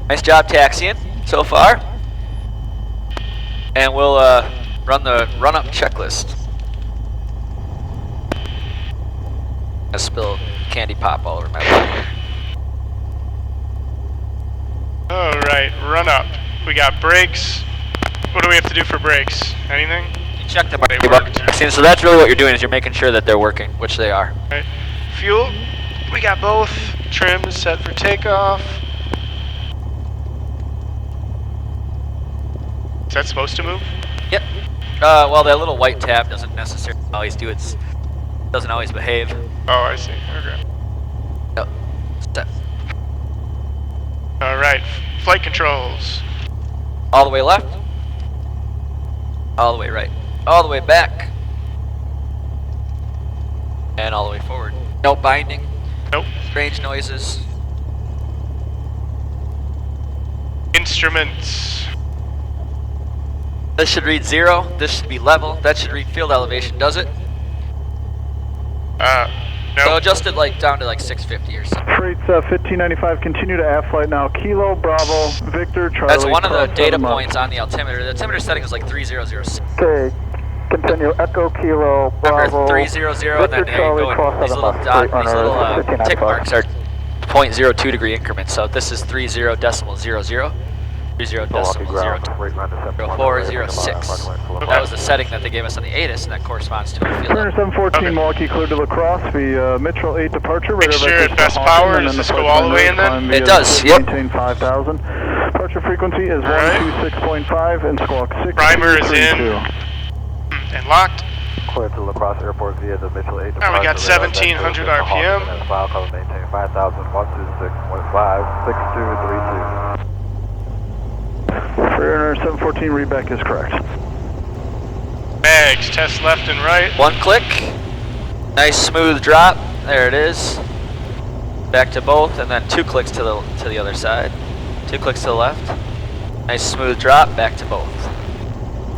Nice job taxiing so far. And we'll run the run-up checklist. I spilled candy pop all over my lap. Alright, run up. We got brakes. What do we have to do for brakes? Anything? You check them. They worked. See, so that's really what you're doing, is you're making sure that they're working, which they are. Right. Fuel, we got both. Trim is set for takeoff. Is that supposed to move? Yep. Well, that little white tab doesn't necessarily always do its, doesn't always behave. Oh, I see. Okay. Yep. Set. Alright, flight controls. All the way left. All the way right. All the way back. And all the way forward. No binding. Nope. Strange noises. Instruments. This should read 0. This should be level. That should read field elevation. Does it? No. So adjust it like down to like 650 or something. Freight's 1595, continue to aft flight now. Kilo, Bravo, Victor, Charlie. That's one of the data points on the altimeter. The altimeter setting is like 3006. Okay, continue. Echo, Kilo, Bravo. Remember 300, and then there you go. These little tick marks are 0.02 degree increments. So this is 30.00. 30.0406. That was the setting that they gave us on the ATIS, and that corresponds to a field level. 714 Milwaukee cleared to Lacrosse via Mitchell 8 departure. Make sure it best power. Does this go all the way in then? It does, yep. Maintain 5,000. Departure frequency is 126.5 and squawk 6. Primer is in and locked. Cleared to Lacrosse Airport via the Mitchell 8 departure. Now we got 1700 RPM. File code maintain 5,000, 126.5, 6232. Freighter 714 readback is correct. Bags, test left and right. One click. Nice smooth drop. There it is. Back to both, and then 2 clicks to the other side. 2 clicks to the left. Nice smooth drop. Back to both.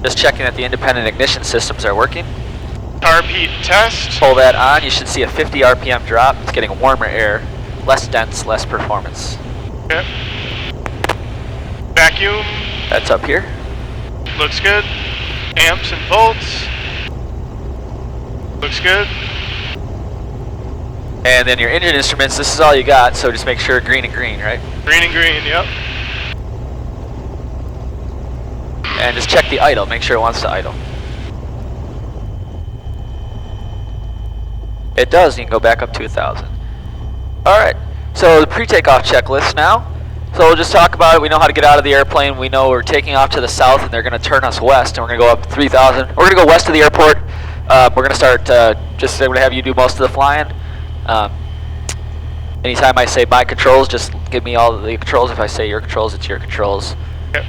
Just checking that the independent ignition systems are working. Carb heat test. Pull that on. You should see a 50 RPM drop. It's getting warmer air, less dense, less performance. Yep. Vacuum. That's up here. Looks good. Amps and volts. Looks good. And then your engine instruments, this is all you got, so just make sure green and green, right? Green and green, yep. And just check the idle, make sure it wants to idle. It does, you can go back up to 1,000. Alright, so the pre-takeoff checklist now. So we'll just talk about it. We know how to get out of the airplane. We know we're taking off to the south and they're going to turn us west and we're going to go up 3,000. We're going to go west of the airport. We're going to start, I'm going to have you do most of the flying. Anytime I say my controls, just give me all the controls. If I say your controls, it's your controls. Yep.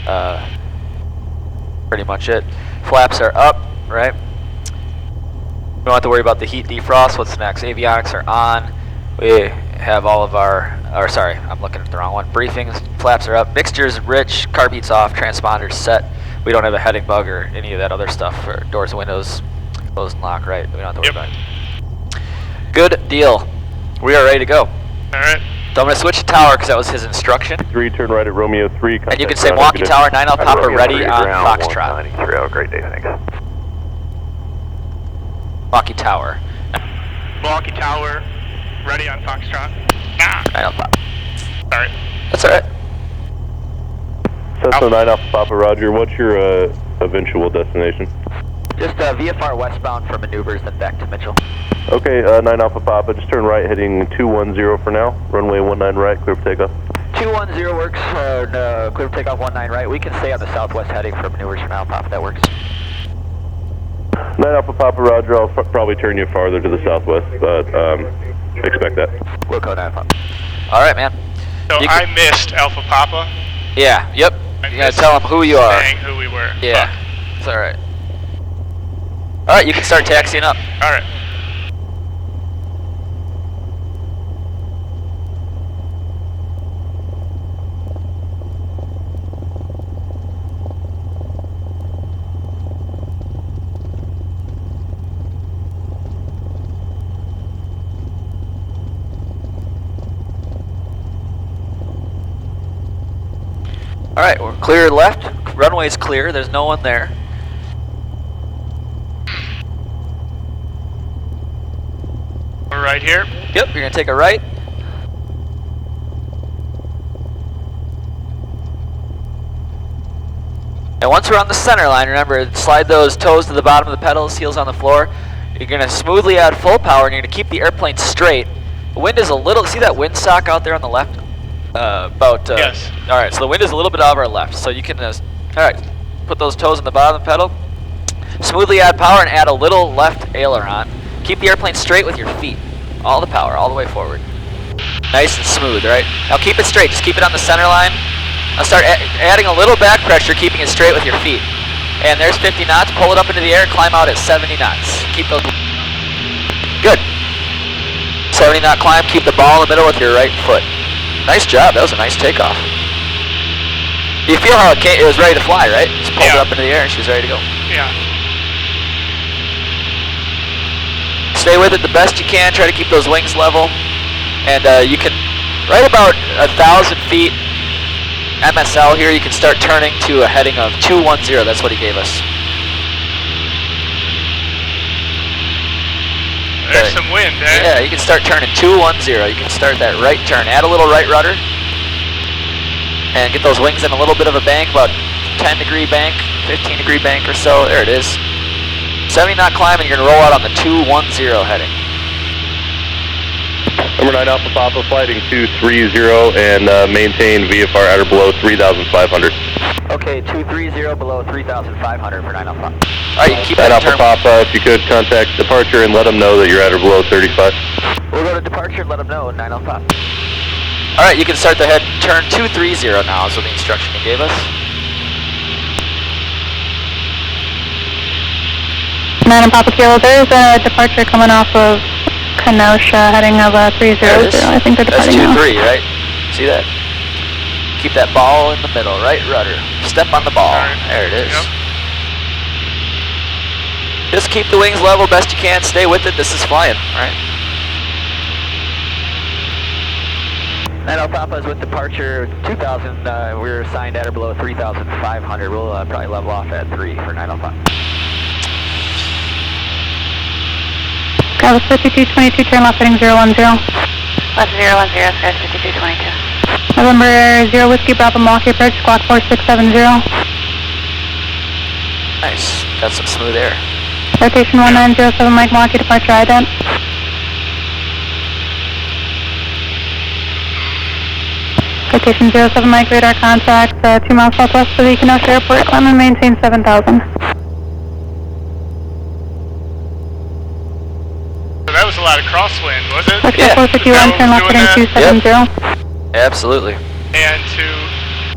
Pretty much it. Flaps are up, right? We don't have to worry about the heat defrost. What's next? Avionics are on. We have all of our, sorry, I'm looking at the wrong one. Briefings, flaps are up. Mixture's rich, carb heat's off, transponders set. We don't have a heading bug or any of that other stuff for doors and windows. Close and lock, right? We don't have to worry about it. Good deal. We are ready to go. Alright. So I'm going to switch to tower because that was his instruction. 3, turn right at Romeo 3. And you can say Milwaukee Tower, 9 Alpha Papa ready on Foxtrot. 93, have a great day, thanks. Milwaukee Tower. Milwaukee Tower, ready on Foxtrot. 9 Alpha Papa. Sorry. That's alright. Cessna 9 Alpha Papa, Roger. What's your eventual destination? Just VFR westbound for maneuvers, then back to Mitchell. Okay, 9 Alpha Papa, just turn right, heading 210 for now. Runway 19 right, clear for takeoff. 210 works, clear for takeoff 19 right. We can stay on the southwest heading for maneuvers for now, Papa, that works. 9 Alpha Papa, Roger. I'll probably turn you farther to the southwest, but expect that. We'll go 9 Papa. Alright, man. So I missed Alpha Papa. Yeah, yep. I You gotta missed tell them who you are. saying who we were. Yeah, it's alright. Alright, you can start taxiing up. Alright. Alright, we're clear left. Runway's clear, there's no one there. We're right here. Yep, you're gonna take a right. And once we're on the center line, remember, slide those toes to the bottom of the pedals, heels on the floor. You're gonna smoothly add full power and you're gonna keep the airplane straight. The wind is a little, see that windsock out there on the left? Yes. Alright, so the wind is a little bit off our left, so you can, alright, put those toes on the bottom of the pedal. Smoothly add power and add a little left aileron. Keep the airplane straight with your feet. All the power, all the way forward. Nice and smooth, right? Now keep it straight, just keep it on the center line. Now start adding a little back pressure, keeping it straight with your feet. And there's 50 knots, pull it up into the air, climb out at 70 knots. Keep those, good. 70 knot climb, keep the ball in the middle with your right foot. Nice job, that was a nice takeoff. You feel how it was ready to fly, right? Just pulled it up into the air and she was ready to go. Yeah. Stay with it the best you can, try to keep those wings level. And you can, right about 1,000 feet MSL here, you can start turning to a heading of 210, that's what he gave us. There's some wind, eh? Yeah, you can start turning 210, you can start that right turn. Add a little right rudder, and get those wings in a little bit of a bank, about 10-degree bank, 15-degree bank or so, there it is. 70 knot climb and you're gonna roll out on the 210 heading. Number 9 Alpha Papa, flighting 230 and maintain VFR at or below 3,500. Okay, 230 below 3,500 for 9 Alpha. Alright, you can keep 9 that Alpha term. Papa, if you could contact departure and let them know that you're at or below 35. We'll go to departure and let them know, 9 Alpha. Alright, you can start the head turn 230 now, is what the instruction he gave us. 9 Papa Kilo, there's a departure coming off of Kenosha, heading of 300. I think they're That's departing now. 2-3, right? See that? Keep that ball in the middle, right rudder. Step on the ball. There it is. Yep. Just keep the wings level best you can. Stay with it. This is flying, right? 9 Papa is with departure 2,000. We're assigned at or below 3,500. We'll probably level off at 3 for 9 Papa. That was 5222, turn left heading 010. Left 010, skies 5222. November 0 Whiskey Bravo Milwaukee approach, squawk 4670. Nice. Got some smooth air. Rotation 1907 Mike Milwaukee, departure ident. Rotation 07 Mike, radar contact 2 miles southwest of the Kenosha Airport, climb and maintain 7,000. So that was a lot of crosswind, was it? Yeah. 451, turn left heading 270. Absolutely. And to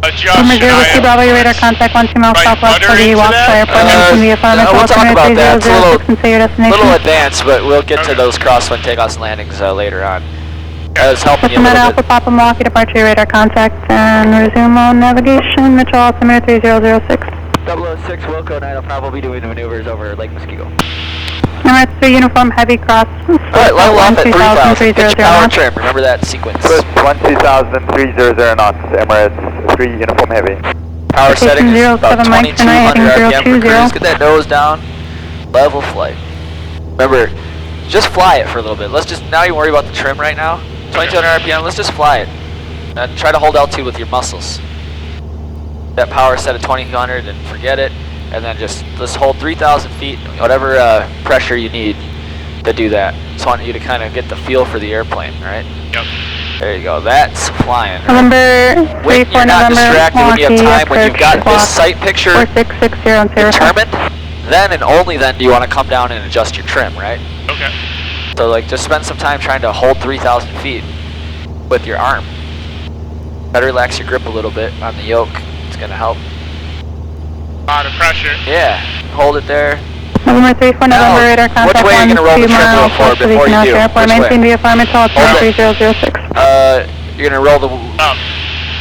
adjust, November 0 should Whiskey I Bravo, your radar contact 1 2 miles write southwest butter of the into Waukesha that? Airport, maintain VFR, we'll talk about that. It's a little, and say your destination. little advanced, but we'll get to Okay. those crosswind takeoffs and landings later on. I was helping you a Met little Alpha bit. Papa Milwaukee, departure radar contact and resume on navigation. Mitchell altimeter 3006. 006 Wilco 9 Alpha will be doing the maneuvers over Lake Muskeego. Number 3 uniform heavy cross. Alright, level off at 3,000. Get your power 3,000. trim. Remember that sequence. First 1,300 knots, Emirates 3 uniform heavy. Power Rotation setting is about 07 Mike, 2,200 heading RPM for 020. cruise. Get that nose down. Level flight. Remember, just fly it for a little bit. Let's just, now you worry about the trim right now. 2,200 RPM, let's just fly it. And try to hold altitude with your muscles. That power set at 2,200 and forget it. And then just hold 3,000 feet, whatever pressure you need to do that. Just want you to kind of get the feel for the airplane, right? Yep. There you go. That's flying. Right? November 3 When for you're not November distracted, when you have time, when you've got this site sight picture 4660 on determined, then and only then do you want to come down and adjust your trim, right? Okay. So like just spend some time trying to hold 3,000 feet with your arm. Try to relax your grip a little bit on the yoke. It's going to help. A lot of pressure. Yeah, hold it there. November 3 for Now, November radar contact which way are you 1 gonna roll the 2 trim wheel miles for west of the before you Kenosha do? Airport, Which way? maintain VFR Mitchell altimeter 3006. You're going to roll the... Up,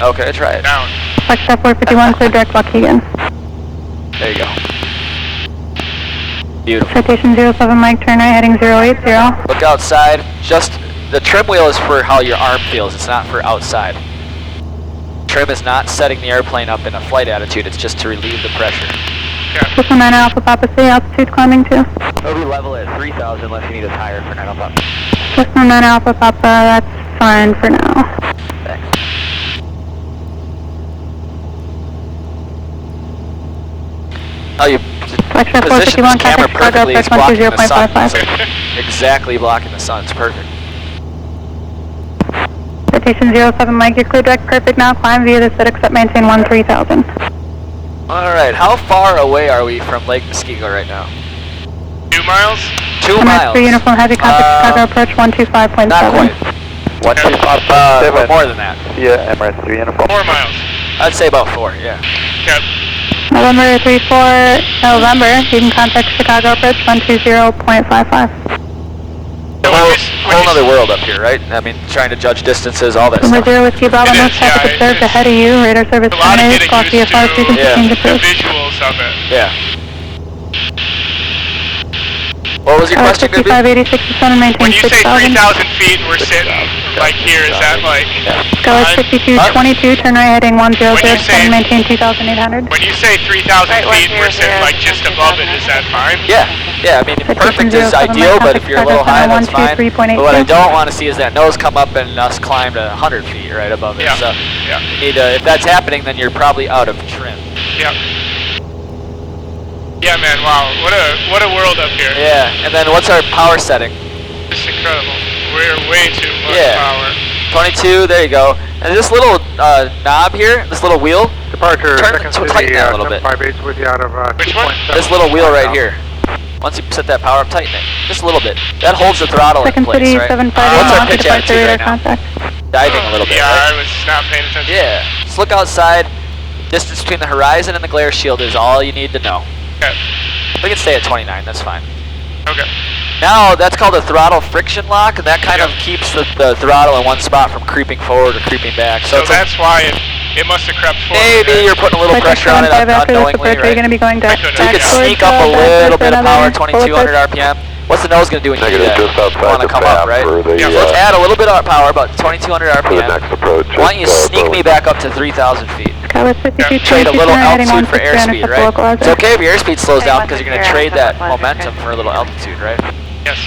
Okay, try it. down. Flex step 451, clear direct Waukegan. There you go. Beautiful. Citation 07 Mike, turn right heading 080. Look outside. Just the trim wheel is for how your arm feels. It's not for outside. trim is not setting the airplane up in a flight attitude, it's just to relieve the pressure. Yeah. This is 9 Alpha Papa C, altitude climbing 2. It'll be level at 3,000 unless you need us higher for 9 Alpha. This is 9 Alpha Papa, that's fine for now. Thanks. Oh, you Lecture position this 451, camera contact Chicago, perfectly, it's blocking the sun. 120.55. It's like exactly blocking the sun, it's perfect. Citation 07 Mike, you're clear direct, perfect now, climb via the set except maintain 13,000. Alright, how far away are we from Lake Muskeego right now? 2 miles? 2 miles. For uniform heavy, contact Chicago approach 125.7. Not quite. 125.7. But more than that. Yeah, Emirates 3 uniform. 4 miles. I'd say about 4, yeah. Yep. November 34, November, you can contact Chicago approach 120.55. So Whole other world up here, right? I mean, trying to judge distances, all that Number stuff. 0 Whiskey Bravo, It no is, traffic yeah, observed it's ahead of you, radar service a lot of terminated, getting clock used VFR to frequency Yeah. change the approved. visuals of it. Yeah. What was your question, Gibby? 5586 descend and maintain When you say 6,000. 3,000 feet and we're sitting like here, is that like... Go at 5222, turn right heading 100, When you say- descend and maintain 2,800. When you say 3,000 Right, feet and we're 100, sitting like just above it, is that fine? Yeah, yeah, I mean, perfect is 07 ideal, but if Mike, you're a little high, that's fine. 123.82. But what I don't want to see is that nose come up and us climb to 100 feet right above it. Yeah. So, Yeah. you need to, if that's happening, then you're probably out of trim. Yep. Yeah, man, wow. What a world up here. Yeah, and then what's our power setting? It's incredible. We're way too much Yeah. power. 22, there you go. And this little knob here, this little wheel, Departure, tighten that a little bit. 758 with you out of Which one? This little wheel right here. Once you set that power up, tighten it. Just a little bit. That holds the throttle Second in place, City right? 758, What's our Milwaukee, pitch departure attitude radar right now? contact. Diving a little bit, Yeah, right? I was not paying attention. Yeah. Just look outside. Distance between the horizon and the glare shield is all you need to know. Okay. We can stay at 29, that's fine. Okay. Now, that's called a throttle friction lock, and that kind of keeps the throttle in one spot from creeping forward or creeping back. So it's that's why it must have crept forward. maybe right? you're putting a little pressure on it After this unknowingly, approach, are you going to right? be going I couldn't. So you could Yeah. sneak up a little bit of power, 2,200 RPM. What's the nose going to do when you do that? Just outside You want to the come up, path right? for the, Yeah, so let's add a little bit of power, about 2,200 for the RPM. next approach. Why don't you sneak me back up to 3,000 feet? Skywest 52, Trade a little altitude for airspeed, It's right? It's okay if your airspeed slows Okay, down once because you're it's going to there, trade that once it's momentum there. for a little altitude, right? Yes.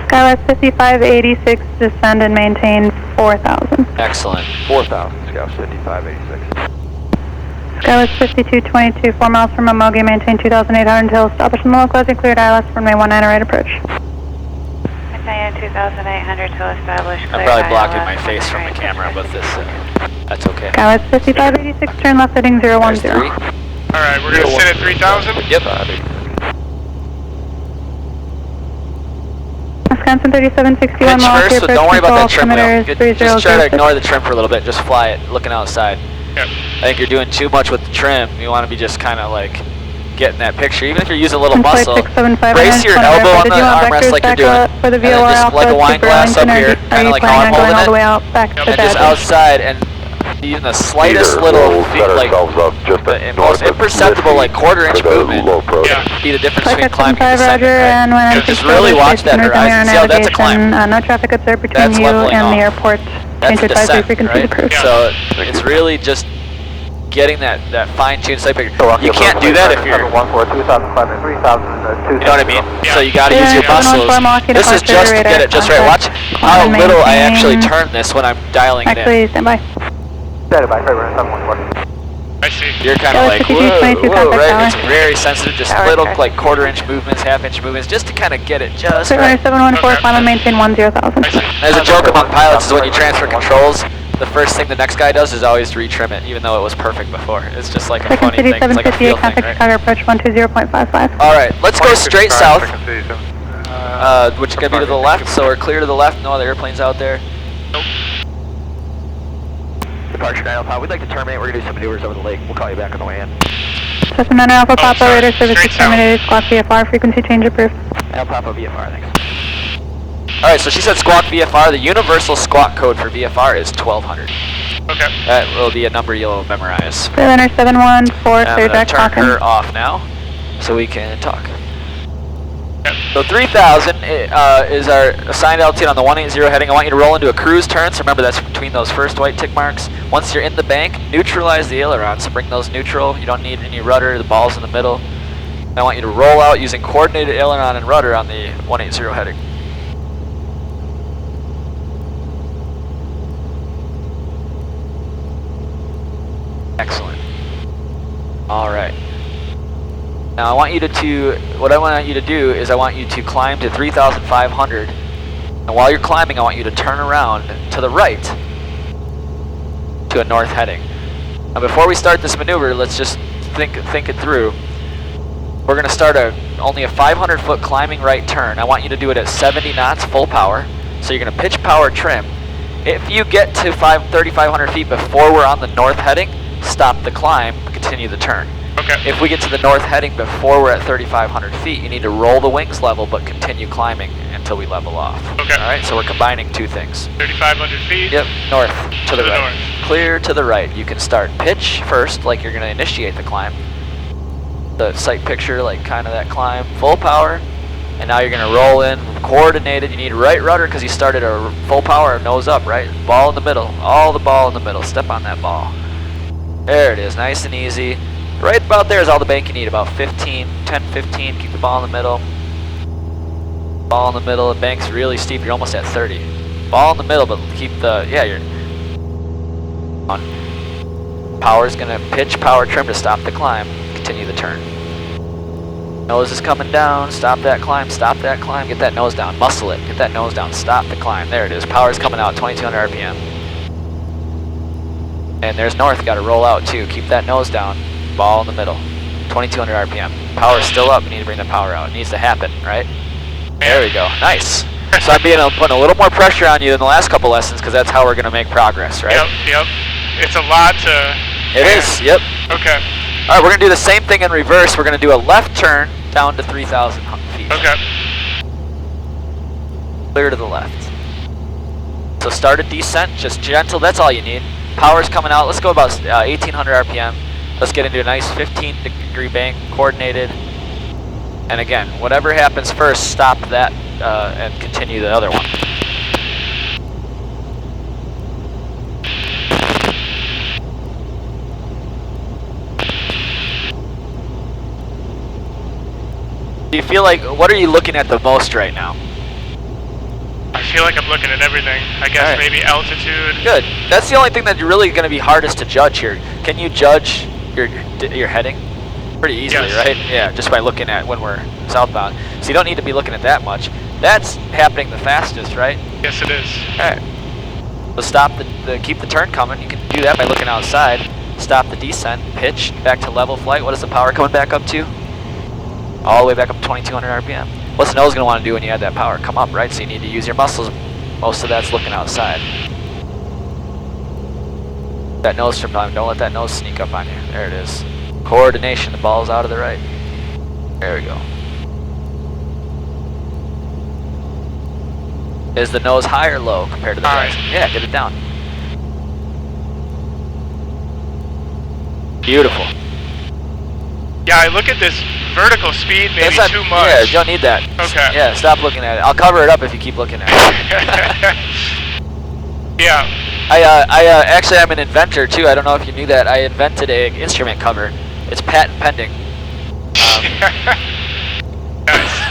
Skywest 5586, descend and maintain 4,000. Excellent. 4,000, Scout 5586. Skywest 5222, 4 miles from Amogi, maintain 2,800 until established in the localizing cleared ILS, runway 19 right approach. Maintain 2,800 to establish I'm clear probably blocking ILS, my face from the right. camera, but this, that's okay. Skywest 5586, turn left heading There's 010. 3. Alright, we're going to sit at 3,000? Yep. Wisconsin 3761, Pitch Milwaukee, first, so approach don't worry about that control, trim wheel. altimeter is Just try to 3006. ignore the trim for a little bit. Just fly it, looking outside. Yep. I think you're doing too much with the trim. You want to be just kind of like getting that picture. Even if you're using a little Flight muscle, 675, brace your 120 elbow on did the you want armrest vectors like you're back doing. For the And then VOR just alpha like a to wine glass up Burlington, here, are kind you of like how planning I'm on going holding all the it. way out back to And just Badger? outside, and even the slightest Either little, we'll set like, ourselves up just the north most of imperceptible, like, Misty quarter-inch for the movement. low approach. Yeah. be the difference Flight between climbing and 75, descending, Roger, and when right? I'm Just really watch that horizon. See how that's a climb. No traffic observed between That's you leveling and the off. airport. That's Change your advisory descent, frequency right? to cruise. So it's really just getting that fine-tuned sight picture. You can't do that if you're, you know what I mean? Yeah. So you got to use your Yeah, muscles. 714 Milwaukee, This is departure just to radar get it just right. Watch contact. how Climb little I maintain- actually turn this when I'm dialing it in. Actually, stand by. I see. You're kind of Go like, 52, 22, whoa, contact right? tower. It's very sensitive, just Tower little check. like quarter-inch movements, half-inch movements, just to kind of get it just Clear right. 714, Okay. climb and maintain 10,000. I see. There's a joke among pilots is when you transfer controls, the first thing the next guy does is always to retrim it, even though it was perfect before. It's just like a Second funny City thing. It's like a 758, feel thing, contact right? Chicago approach 120.55. All right, let's go straight south, Second which is going to be to the left, so we're clear to the left, no other airplanes out there. Departure 9 Alpha. We'd like to terminate. We're going to do some maneuvers over the lake. We'll call you back on the way in. Cessna 9 Alpha Papa, sorry. radar service Straight is terminated. Squawk VFR, frequency change approved. Al Papa VFR, thanks. Alright, so she said squawk VFR. The universal squawk code for VFR is 1200. Okay. That will be a number you'll memorize. Clear 714, I'm clear going deck, to turn Hawkins. her off now so we can talk. Yep. So 3000 is our assigned altitude on the 180 heading. I want you to roll into a cruise turn, so remember that's between those first white tick marks. Once you're in the bank, neutralize the ailerons, so bring those neutral. You don't need any rudder, the ball's in the middle. And I want you to roll out using coordinated aileron and rudder on the 180 heading. Excellent. Alright. Now I want you what I want you to do is I want you to climb to 3,500, and while you're climbing I want you to turn around to the right to a north heading. Now before we start this maneuver, let's just think it through. We're going to start only a 500 foot climbing right turn. I want you to do it at 70 knots full power, so you're going to pitch power trim. If you get to 3,500 feet before we're on the north heading, stop the climb, continue the turn. Okay. If we get to the north heading before we're at 3,500 feet, you need to roll the wings level but continue climbing until we level off. Okay. Alright, so we're combining two things. 3,500 feet? Yep, north to the right. North. Clear to the right. You can start pitch first, like you're going to initiate the climb. The sight picture, like kind of that climb. Full power. And now you're going to roll in, coordinated. You need right rudder because you started a full power, nose up, right? Ball in the middle. All the ball in the middle. Step on that ball. There it is, nice and easy. Right about there is all the bank you need, about 15, 10, 15. Keep the ball in the middle. Ball in the middle, the bank's really steep, you're almost at 30. Ball in the middle, but keep the, you're on. Power's gonna pitch, power trim to stop the climb, continue the turn. Nose is coming down, stop that climb, get that nose down, muscle it, get that nose down, stop the climb, there it is. Power's coming out, 2200 RPM. And there's north, gotta roll out too, keep that nose down. Ball in the middle, 2200 RPM. Power's still up, you need to bring the power out. It needs to happen, right? There we go, nice. So I'm putting a little more pressure on you than the last couple lessons because that's how we're going to make progress, right? Yep. It's a lot to... It is, yep. Okay. Alright, we're going to do the same thing in reverse. We're going to do a left turn down to 3,000 feet. Okay. Clear to the left. So start a descent, just gentle, that's all you need. Power's coming out, let's go about 1,800 RPM. Let's get into a nice 15-degree bank, coordinated. And again, whatever happens first, stop that and continue the other one. Do you feel like, what are you looking at the most right now? I feel like I'm looking at everything. I guess Alright. maybe altitude. Good. That's the only thing that's really going to be hardest to judge here. Can you judge your heading? Pretty easily, Yes. right? Yeah, just by looking at when we're southbound. So you don't need to be looking at that much. That's happening the fastest, right? Yes, it is. Alright. So stop keep the turn coming. You can do that by looking outside. Stop the descent, pitch, back to level flight. What is the power coming back up to? All the way back up to 2200 RPM. What's the nose going to want to do when you add that power? Come up, right? So you need to use your muscles. Most of that's looking outside. That nose trim time, don't let that nose sneak up on you. There it is. Coordination, the ball's out of the right. There we go. Is the nose high or low compared to the High. horizon? Yeah, get it down. Beautiful. Yeah, I look at this vertical speed maybe That's not- too much. Yeah, you don't need that. Okay. Yeah, stop looking at it. I'll cover it up if you keep looking at it. Yeah. Actually, I'm an inventor too. I don't know if you knew that. I invented an instrument cover. It's patent pending. Nice.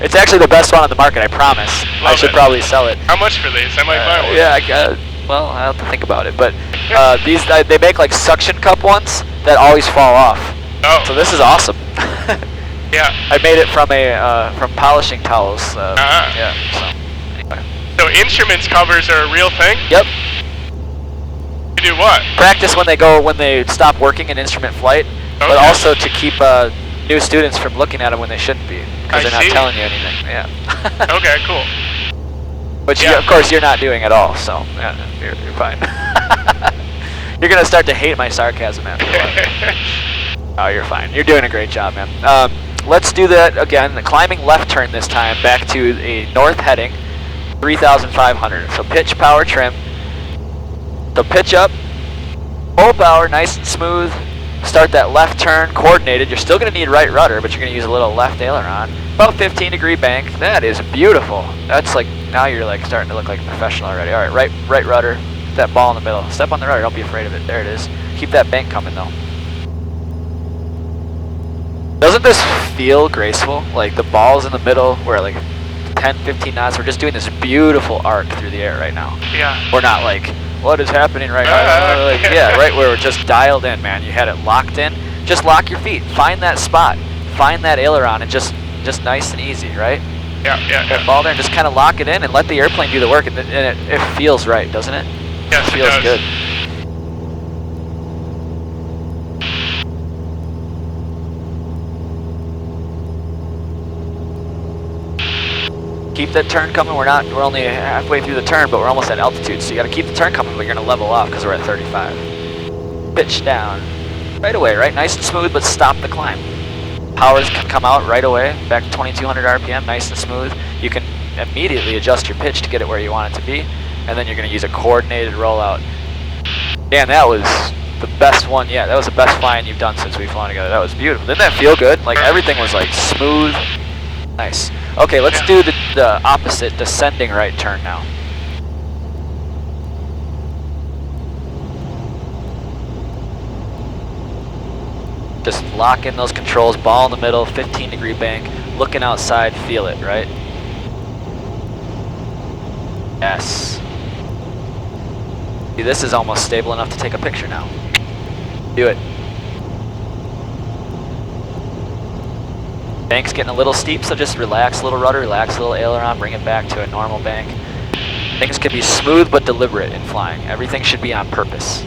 It's actually the best one on the market, I promise. I Love should it. probably sell it. How much for these? I might buy one. Yeah, well, I have to think about it. But these, they make like suction cup ones that always fall off. Oh. So this is awesome. Yeah. I made it from polishing towels. Uh-huh. Yeah. So anyway. So instruments covers are a real thing? Yep. You do what? Practice when they stop working in instrument flight, but Okay. also to keep new students from looking at them when they shouldn't be, because I they're not see. telling you anything. Yeah. Okay, cool. Which Yeah. of course you're not doing at all, so yeah, you're fine. You're gonna start to hate my sarcasm after a while. Oh, you're fine. You're doing a great job, man. Let's do that again. The climbing left turn this time, back to a north heading, 3,500. So pitch, power, trim. So pitch up, full power, nice and smooth. Start that left turn, coordinated. You're still gonna need right rudder, but you're gonna use a little left aileron. About 15-degree bank. That is beautiful. That's like, now you're like starting to look like a professional already. All right, right rudder. That ball in the middle. Step on the rudder. Don't be afraid of it. There it is. Keep that bank coming though. Doesn't this feel graceful? Like the ball's in the middle. We're like 10, 15 knots. We're just doing this beautiful arc through the air right now. Yeah. We're not like, what is happening right now? Like, yeah, right where we're just dialed in, man. You had it locked in. Just lock your feet. Find that spot. Find that aileron and just nice and easy, right? Yeah. That ball there and just kind of lock it in and let the airplane do the work. And it feels right, doesn't it? Yes, it feels does. good. Keep that turn coming. We're only halfway through the turn, but we're almost at altitude. So you got to keep the turn coming, but you're going to level off because we're at 35. Pitch down. Right away, right? Nice and smooth, but stop the climb. Powers can come out right away, back to 2200 RPM, nice and smooth. You can immediately adjust your pitch to get it where you want it to be, and then you're going to use a coordinated rollout. Dan, that was the best one. Yeah, that was the best flying you've done since we've flown together. That was beautiful. Didn't that feel good? Like everything was like smooth. Nice. Okay, let's do the opposite, descending right turn now. Just lock in those controls, ball in the middle, 15-degree bank, looking outside, feel it, right? Yes. See, this is almost stable enough to take a picture now. Do it. Bank's getting a little steep, so just relax a little rudder, relax a little aileron, bring it back to a normal bank. Things can be smooth but deliberate in flying. Everything should be on purpose.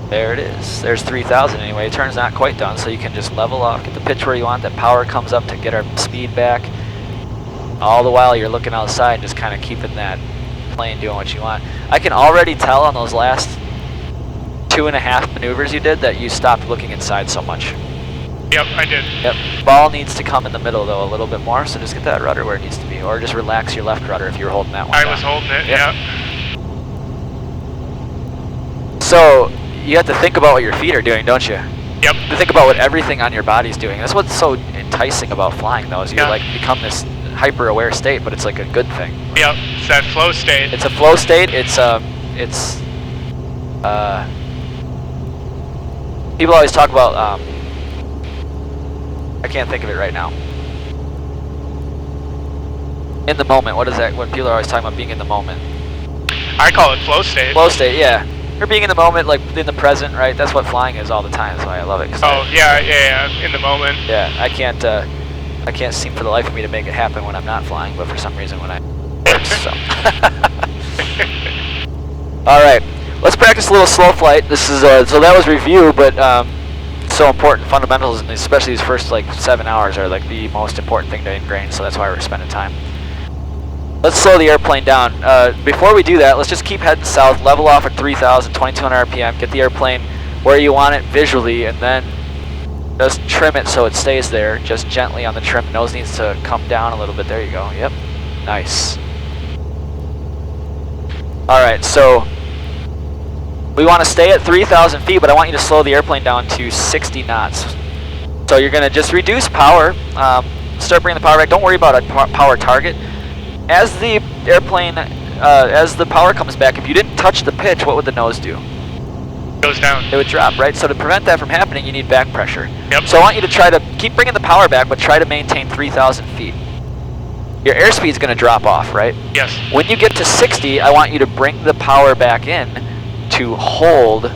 There it is. There's 3,000 anyway. Turn's not quite done, so you can just level off, get the pitch where you want. That power comes up to get our speed back. All the while you're looking outside, just kind of keeping that plane doing what you want. I can already tell on those last 2.5 maneuvers you did that you stopped looking inside so much. Yep, I did. Yep. Ball needs to come in the middle though a little bit more, so just get that rudder where it needs to be, or just relax your left rudder if you were holding that one I down. was holding it, Yep. yeah. So you have to think about what your feet are doing, don't you? Yep. You think about what everything on your body's doing. That's what's so enticing about flying, though, is you like become this hyper-aware state, but it's like a good thing. Yep, it's that flow state. It's a flow state. People always talk about. I can't think of it right now. In the moment. What is that? When people are always talking about being in the moment. I call it flow state. Flow state, yeah. Or being in the moment, like in the present, right? That's what flying is all the time. That's why I love it. Oh, yeah, in the moment. Yeah, I can't seem for the life of me to make it happen when I'm not flying, but for some reason when I so. All right, let's practice a little slow flight. This is so that was review, but so important fundamentals, and especially these first like 7 hours are like the most important thing to ingrain. So that's why we're spending time. Let's slow the airplane down. Before we do that, let's just keep heading south, level off at 3,000, 2,200 RPM, get the airplane where you want it visually, and then just trim it so it stays there, just gently on the trim. Nose needs to come down a little bit. There you go. Yep. Nice. All right, so we want to stay at 3,000 feet, but I want you to slow the airplane down to 60 knots. So you're going to just reduce power, start bringing the power back. Don't worry about a power target. As the airplane, as the power comes back, if you didn't touch the pitch, what would the nose do? Goes down. It would drop, right? So to prevent that from happening, you need back pressure. Yep. So I want you to try to keep bringing the power back, but try to maintain 3,000 feet. Your airspeed's going to drop off, right? Yes. When you get to 60, I want you to bring the power back in to hold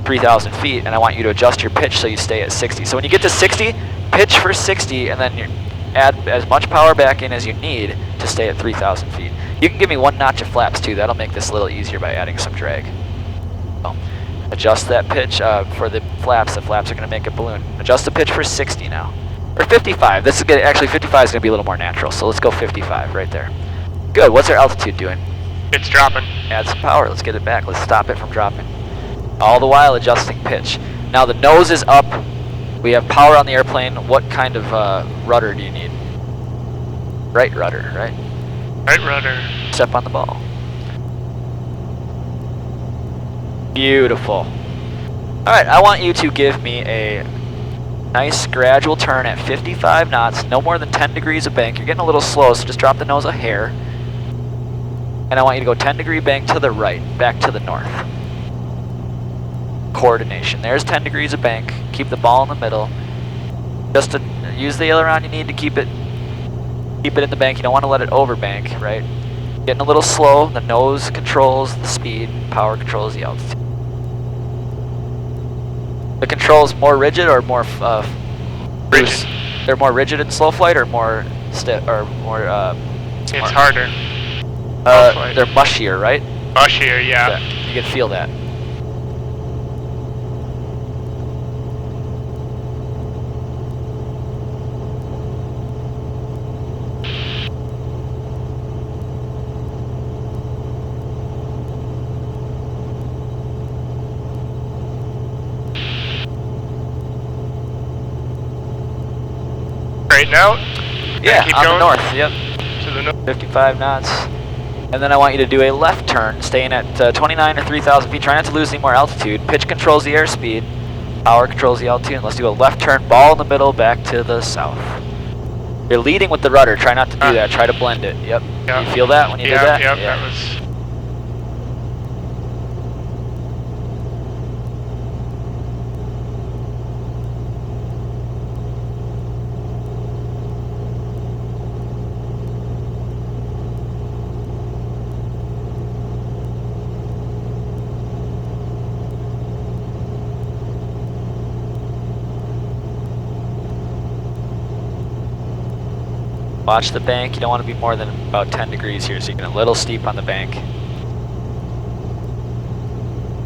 3,000 feet, and I want you to adjust your pitch so you stay at 60. So when you get to 60, pitch for 60, and then you add as much power back in as you need to stay at 3,000 feet. You can give me 1 notch of flaps too. That'll make this a little easier by adding some drag. So, Adjust that pitch for the flaps. The flaps are going to make a balloon. Adjust the pitch for 60 now. Or 55. This is gonna, actually 55 is going to be a little more natural. So let's go 55 right there. Good. What's our altitude doing? It's dropping. Add some power. Let's get it back. Let's stop it from dropping. All the while adjusting pitch. Now the nose is up. We have power on the airplane. What kind of rudder do you need? Right rudder, right? Right rudder. Step on the ball. Beautiful. Alright, I want you to give me a nice gradual turn at 55 knots, no more than 10 degrees of bank. You're getting a little slow, so just drop the nose a hair. And I want you to go 10-degree bank to the right, back to the north. Coordination. There's 10 degrees of bank. Keep the ball in the middle. Just to use the aileron, you need to keep it in the bank. You don't want to let it overbank, right? Getting a little slow. The nose controls the speed. Power controls the altitude. The controls more rigid or more Rigid. loose? They're more rigid in slow flight or more stiff or more. It's harder. They're mushier, right? Mushier, yeah. You can feel that. Straighten out. Yeah, keep on going. the north. Yep. To the north. 55 knots. And then I want you to do a left turn, staying at 29 or 3,000 feet. Try not to lose any more altitude. Pitch controls the airspeed. Power controls the altitude. And let's do a left turn, ball in the middle, back to the south. You're leading with the rudder. Try not to do that. Try to blend it. Yep. Yep. You feel that when you did that? Yep, Yeah. that was... Watch the bank. You don't want to be more than about 10 degrees here, so you get a little steep on the bank.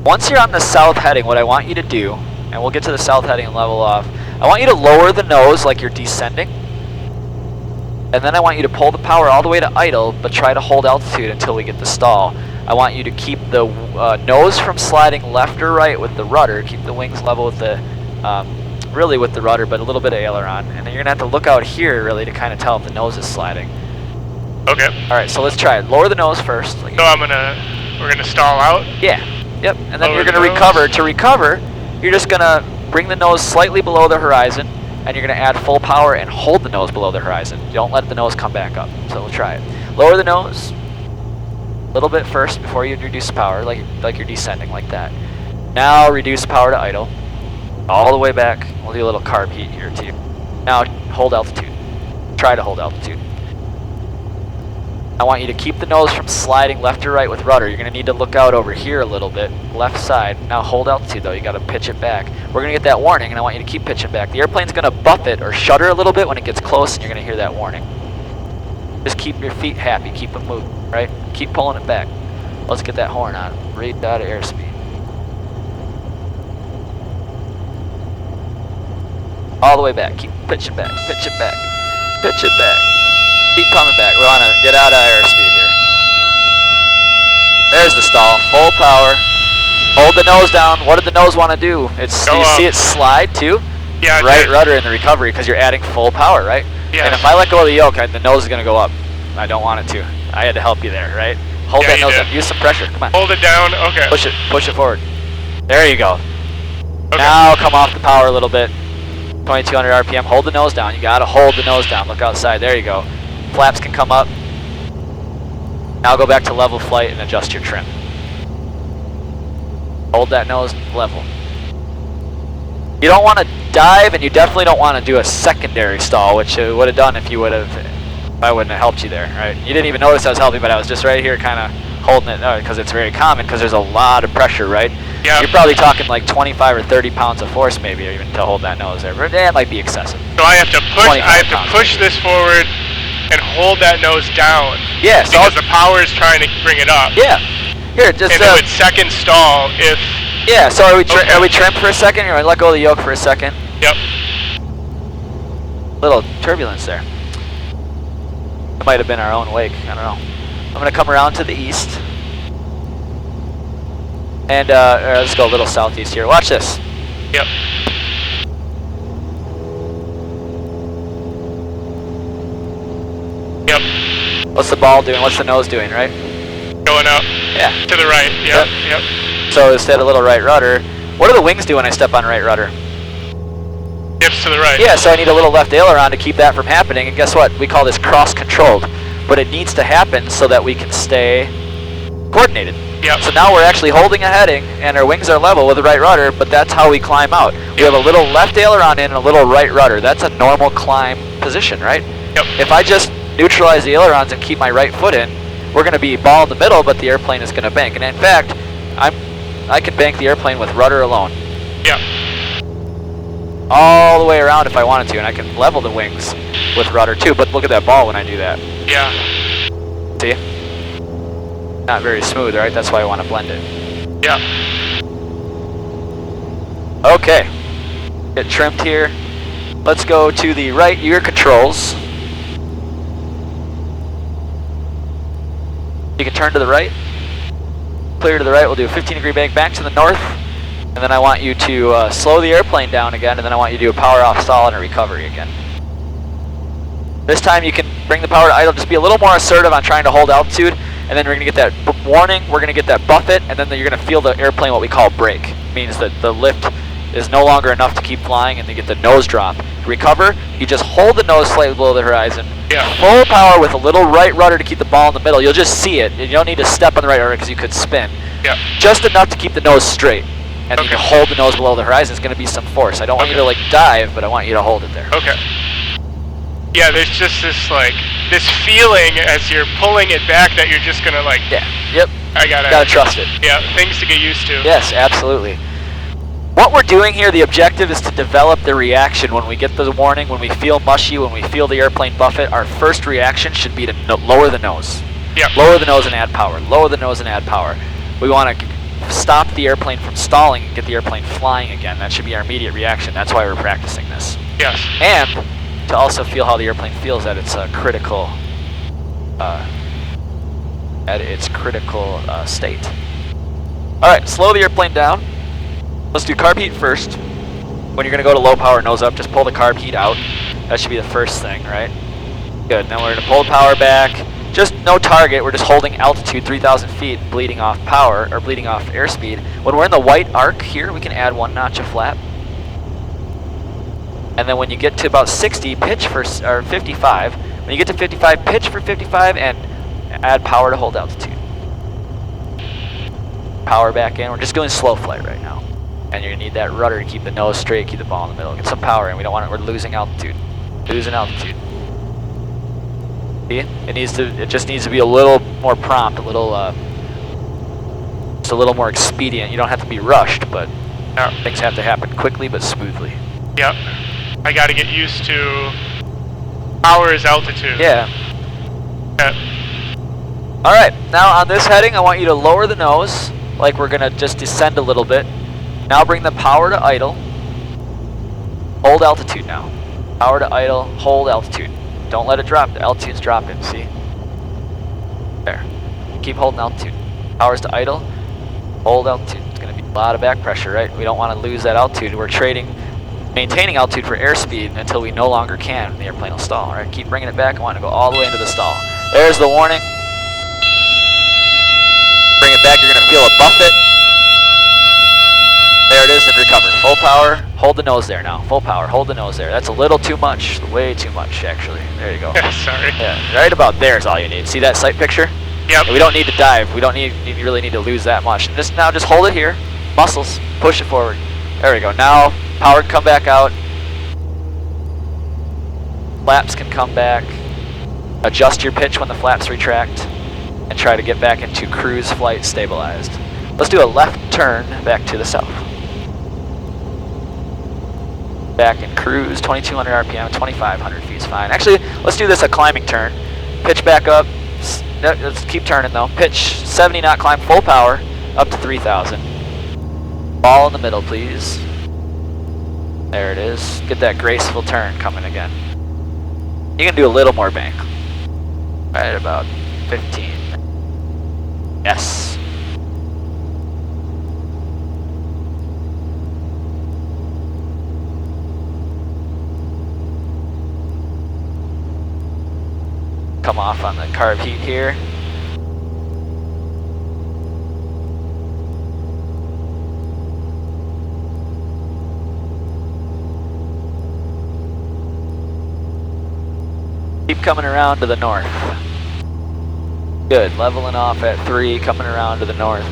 Once you're on the south heading, what I want you to do, and we'll get to the south heading and level off, I want you to lower the nose like you're descending. And then I want you to pull the power all the way to idle, but try to hold altitude until we get the stall. I want you to keep the nose from sliding left or right with the rudder. Keep the wings level with the, really with the rudder, but a little bit of aileron. And then you're gonna have to look out here really to kind of tell if the nose is sliding. Okay. All right, so let's try it. Lower the nose first. So we're gonna stall out? Yeah. Yep. And then Lower you're the gonna nose. recover. To recover, you're just gonna bring the nose slightly below the horizon, and you're gonna add full power and hold the nose below the horizon. Don't let the nose come back up. So we'll try it. Lower the nose a little bit first before you reduce power, like you're descending like that. Now reduce power to idle, all the way back. We'll do a little carb heat here too. Now hold altitude. Try to hold altitude. I want you to keep the nose from sliding left or right with rudder. You're going to need to look out over here a little bit, left side. Now hold altitude though, you got to pitch it back. We're going to get that warning and I want you to keep pitching back. The airplane's going to buffet or shudder a little bit when it gets close and you're going to hear that warning. Just keep your feet happy, keep them moving, right? Keep pulling it back. Let's get that horn on, right out of airspeed. All the way back, keep pitching back, pitch it back, pitch it back. Keep coming back. We want to get out of airspeed here. There's the stall. Full power. Hold the nose down. What did the nose want to do? It's Go you up. see it slide too? Yeah, it Right did. rudder in the recovery because you're adding full power, right? Yeah. And if I let go of the yoke, the nose is going to go up. I don't want it to. I had to help you there, right? Hold Yeah, that you nose did. up. Use some pressure. Come on. Hold it down, okay. Push it forward. There you go. Okay. Now come off the power a little bit. 2200 RPM. Hold the nose down. You got to hold the nose down. Look outside. There you go. Flaps can come up. Now go back to level flight and adjust your trim. Hold that nose level. You don't want to dive, and you definitely don't want to do a secondary stall, which you would have done if I wouldn't have helped you there, right? You didn't even notice I was helping, but I was just right here kind of holding it because it's very common because there's a lot of pressure, right? Yeah. You're probably talking like 25 or 30 pounds of force maybe even to hold that nose there, but that might be excessive. So I have to 25 pounds. push this forward and hold that nose down. Yeah, so Because the power is trying to bring it up. yeah. Here, just And it would second stall if Yeah, so are we trimmed for a second? Or let go of the yoke for a second? Yep. Little turbulence there. It might have been our own wake, I don't know. I'm gonna come around to the east. And let's go a little southeast here. Watch this. Yep. Yep. What's the ball doing? What's the nose doing, right? Going up. Yeah. To the right. Yep. Yep. So instead of little right rudder, what do the wings do when I step on right rudder? Dips to the right. Yeah, so I need a little left aileron to keep that from happening, and guess what? We call this cross-controlled. But it needs to happen so that we can stay coordinated. Yep. So now we're actually holding a heading, and our wings are level with the right rudder, but that's how we climb out. We have a little left aileron in and a little right rudder. That's a normal climb position, right? Yep. If I just neutralize the ailerons and keep my right foot in, we're going to be ball in the middle, but the airplane is going to bank. And in fact, I can bank the airplane with rudder alone. Yep. All the way around if I wanted to, and I can level the wings with rudder too, but look at that ball when I do that. Yeah. See? Not very smooth, right? That's why I want to blend it. Yeah. Okay. Get trimmed here. Let's go to the right ear controls. You can turn to the right. Clear to the right, we'll do a 15-degree bank back to the north. And then I want you to slow the airplane down again, and then I want you to do a power off stall and a recovery again. This time you can bring the power to idle, just be a little more assertive on trying to hold altitude, and then we're going to get that warning, we're going to get that buffet, and then you're going to feel the airplane what we call brake. It means that the lift is no longer enough to keep flying, and you get the nose drop. To recover, you just hold the nose slightly below the horizon. Yeah. Full power with a little right rudder to keep the ball in the middle. You'll just see it. You don't need to step on the right rudder because you could spin. Yeah. Just enough to keep the nose straight. And you can hold the nose below the horizon. It's going to be some force. I don't want you to like dive, but I want you to hold it there. Okay. Yeah, there's just this this feeling as you're pulling it back that you're just gonna like. Yeah. Yep. I gotta trust it. Yeah, things to get used to. Yes, absolutely. What we're doing here, the objective is to develop the reaction when we get the warning, when we feel mushy, when we feel the airplane buffet. Our first reaction should be to lower the nose. Yeah. Lower the nose and add power. Lower the nose and add power. We want to stop the airplane from stalling and get the airplane flying again. That should be our immediate reaction. That's why we're practicing this. Yes. And to also feel how the airplane feels at its critical state. All right, slow the airplane down. Let's do carb heat first. When you're going to go to low power nose up, just pull the carb heat out. That should be the first thing, right? Good. Now we're going to pull the power back. Just no target. We're just holding altitude 3,000 feet, bleeding off power or bleeding off airspeed. When we're in the white arc here, we can add 1 notch of flap. And then when you get to about 60, pitch for, or 55. When you get to 55, pitch for 55 and add power to hold altitude. Power back in. We're just doing slow flight right now. And you're gonna need that rudder to keep the nose straight, keep the ball in the middle. Get some power in. We don't want it. We're losing altitude. Losing altitude. See? It just needs to be a little more prompt, just a little more expedient. You don't have to be rushed, but things have to happen quickly but smoothly. Yep. I got to get used to power is altitude. Yeah. Yeah. All right. Now on this heading, I want you to lower the nose, like we're gonna just descend a little bit. Now bring the power to idle. Hold altitude now. Power to idle, hold altitude. Don't let it drop. The altitude's dropping, see? There. Keep holding altitude. Power's to idle, hold altitude. It's going to be a lot of back pressure, right? We don't want to lose that altitude. We're maintaining altitude for airspeed until we no longer can. The airplane will stall, all right? Keep bringing it back. I want to go all the way into the stall. There's the warning. Bring it back. You're going to feel a buffet. There it is, and recover. Full power, hold the nose there now. Full power, hold the nose there. That's a little too much, way too much actually. There you go. Sorry. Yeah, right about there is all you need. See that sight picture? Yep. We don't need to dive. We don't really need to lose that much. And just hold it here. Muscles, push it forward. There we go. Now power can come back out. Flaps can come back. Adjust your pitch when the flaps retract, and try to get back into cruise flight stabilized. Let's do a left turn back to the south. Back in cruise, 2200 RPM, 2500 feet is fine. Actually, let's do this a climbing turn. Pitch back up. Let's keep turning though. Pitch 70 knot climb, full power, up to 3,000. Ball in the middle, please. There it is. Get that graceful turn coming again. You can do a little more bank. Right about 15. Yes. Come off on the carb heat here. Keep coming around to the north. Good, leveling off at 3, coming around to the north.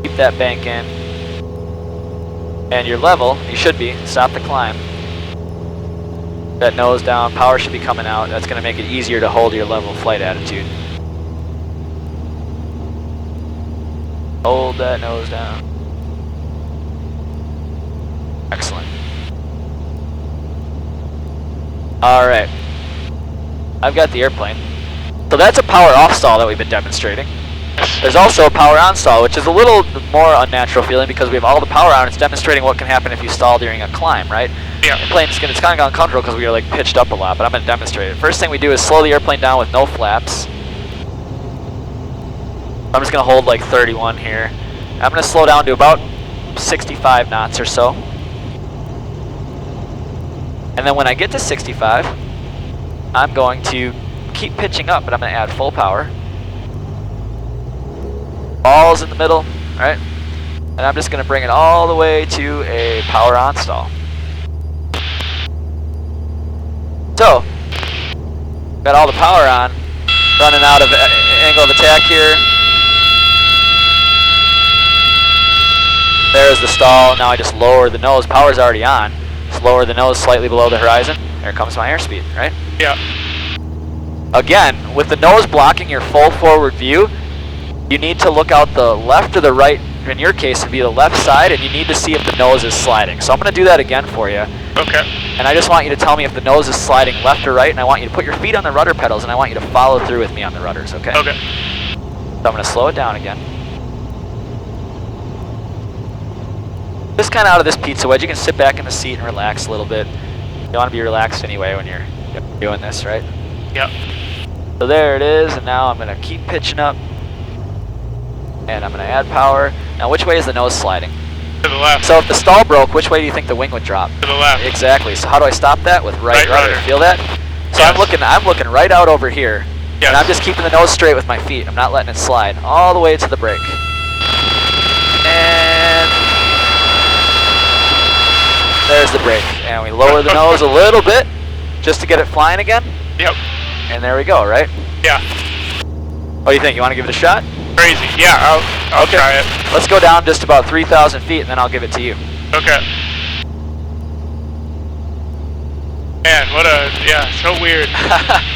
Keep that bank in. And you're level, you should be. Stop the climb. That nose down, power should be coming out. That's going to make it easier to hold your level flight attitude. Hold that nose down. Excellent. Alright. I've got the airplane. So that's a power off stall that we've been demonstrating. There's also a power on stall, which is a little more unnatural feeling because we have all the power on. It's demonstrating what can happen if you stall during a climb, right? Yeah. It's kind of uncomfortable because we are like pitched up a lot, but I'm going to demonstrate it. First thing we do is slow the airplane down with no flaps. I'm just going to hold like 31 here. I'm going to slow down to about 65 knots or so. And then when I get to 65, I'm going to keep pitching up, but I'm going to add full power. Balls in the middle, right? And I'm just going to bring it all the way to a power on stall. So, got all the power on, running out of angle of attack here. There's the stall. Now I just lower the nose. Power's already on. Just lower the nose slightly below the horizon. There comes my airspeed, right? Yeah. Again, with the nose blocking your full forward view, you need to look out the left or the right. In your case, it'd be the left side, and you need to see if the nose is sliding. So I'm going to do that again for you. Okay. And I just want you to tell me if the nose is sliding left or right, and I want you to put your feet on the rudder pedals, and I want you to follow through with me on the rudders, okay? Okay. So I'm going to slow it down again. Just kind of out of this pizza wedge. You can sit back in the seat and relax a little bit. You want to be relaxed anyway when you're doing this, right? Yep. So there it is, and now I'm going to keep pitching up. And I'm going to add power. Now, which way is the nose sliding? To the left. So if the stall broke, which way do you think the wing would drop? To the left. Exactly. So how do I stop that? With right rudder. rudder. Feel that? So Yes. I'm looking right out over here. Yes. And I'm just keeping the nose straight with my feet. I'm not letting it slide all the way to the brake. And there's the brake. And we lower the nose a little bit just to get it flying again. Yep. And there we go, right? Yeah. What do you think? You want to give it a shot? Crazy. Yeah, I'll Okay. try it. Let's go down just about 3,000 feet and then I'll give it to you. Okay. Man, what a, yeah, so weird,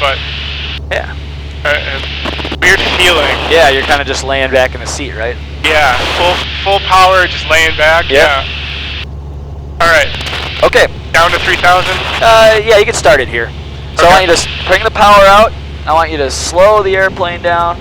but Yeah. weird feeling. Yeah, you're kind of just laying back in the seat, right? Yeah, full power, just laying back. Yep. Yeah. All right, Okay. down to 3,000. Yeah, you can start it here. So I want you to bring the power out. I want you to slow the airplane down.